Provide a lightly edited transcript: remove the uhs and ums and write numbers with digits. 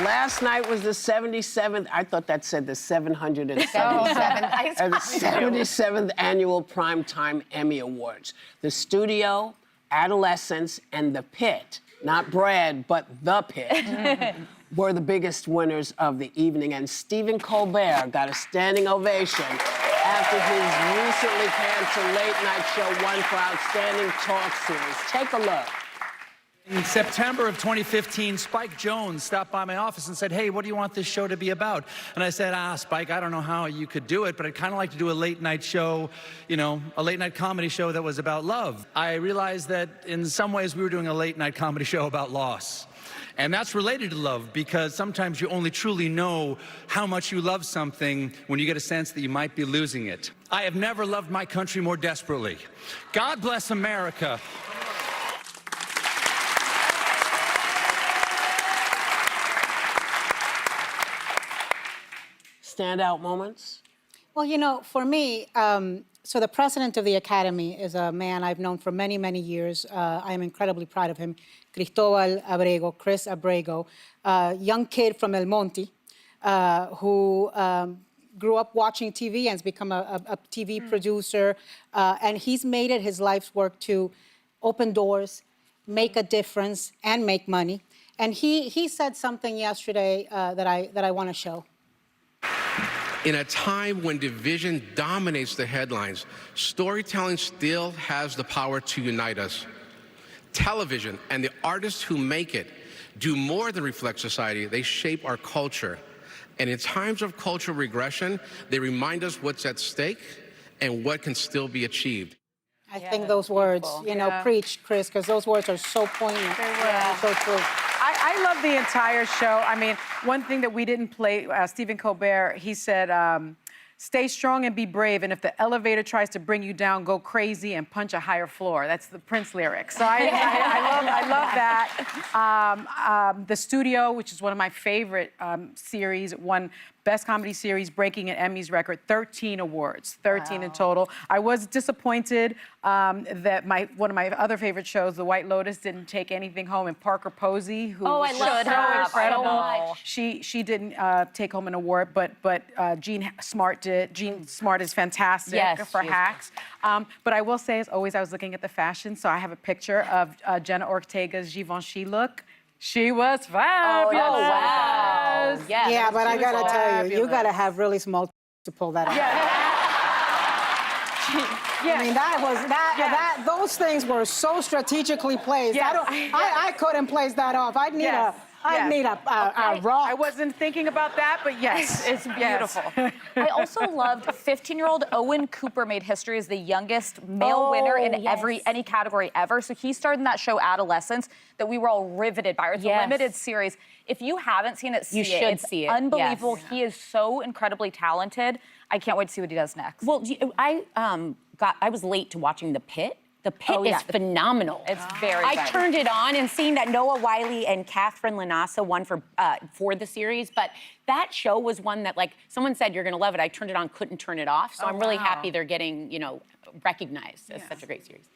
Last night was the 77th, I thought that said the 777th. The 77th annual Primetime Emmy Awards. The Studio, Adolescence, and The Pit, not Brad, but The Pit, were the biggest winners of the evening. And Stephen Colbert got a standing ovation after his recently canceled late-night show won for Outstanding Talk Series. Take a look. In September of 2015, Spike Jones stopped by my office and said, "Hey, what do you want this show to be about?" And I said, Spike, I don't know how you could do it, but I'd kind of like to do a late-night show, you know, a late-night comedy show that was about love. I realized that in some ways we were doing a late-night comedy show about loss. And that's related to love, because sometimes you only truly know how much you love something when you get a sense that you might be losing it. I have never loved my country more desperately. God bless America. Standout moments? Well, you know, for me, so the president of the Academy is a man I've known for many, many years. I am incredibly proud of him. Chris Abrego, young kid from El Monte, who grew up watching TV and has become a TV producer. And he's made it his life's work to open doors, make a difference, and make money. And he said something yesterday that I want to show. In a time when division dominates the headlines, storytelling still has the power to unite us. Television and the artists who make it do more than reflect society. They shape our culture. And in times of cultural regression, they remind us what's at stake and what can still be achieved. I think those words, you know, preach, Chris, because those words are so poignant. They were. So true. I love the entire show. I mean, one thing that we didn't play, Stephen Colbert, he said, stay strong and be brave, and if the elevator tries to bring you down, go crazy and punch a higher floor. That's the Prince lyric. So I love that. The Studio, which is one of my favorite series, won Best Comedy Series, breaking an Emmys record, 13 awards, 13 in total. I was disappointed that one of my other favorite shows, The White Lotus, didn't take anything home, and Parker Posey, who was so incredible, she didn't take home an award, but Jean Smart did. Jean Smart is fantastic for Hacks. But I will say, as always, I was looking at the fashion, so I have a picture of Jenna Ortega's Givenchy look. She was fabulous. Oh, wow. Yeah, but I gotta tell you, you gotta have really small to pull that off. I mean, those things were so strategically placed. I couldn't place that off. I'd need a rock. I wasn't thinking about that, but yes, it's beautiful. I also loved 15-year-old Owen Cooper made history as the youngest male winner in any category ever. So he starred in that show Adolescence that we were all riveted by. It's a limited series. If you haven't seen it, you should see it. Unbelievable. He is so incredibly talented. I can't wait to see what he does next. Well, I was late to watching The Pit. The Pit is phenomenal. It's very I good. turned it on and seeing that Noah Wyle and Catherine Lanasa won for the series, but that show was one that, like, someone said, you're gonna love it. I turned it on, couldn't turn it off, so I'm really happy they're getting, you know, recognized as such a great series.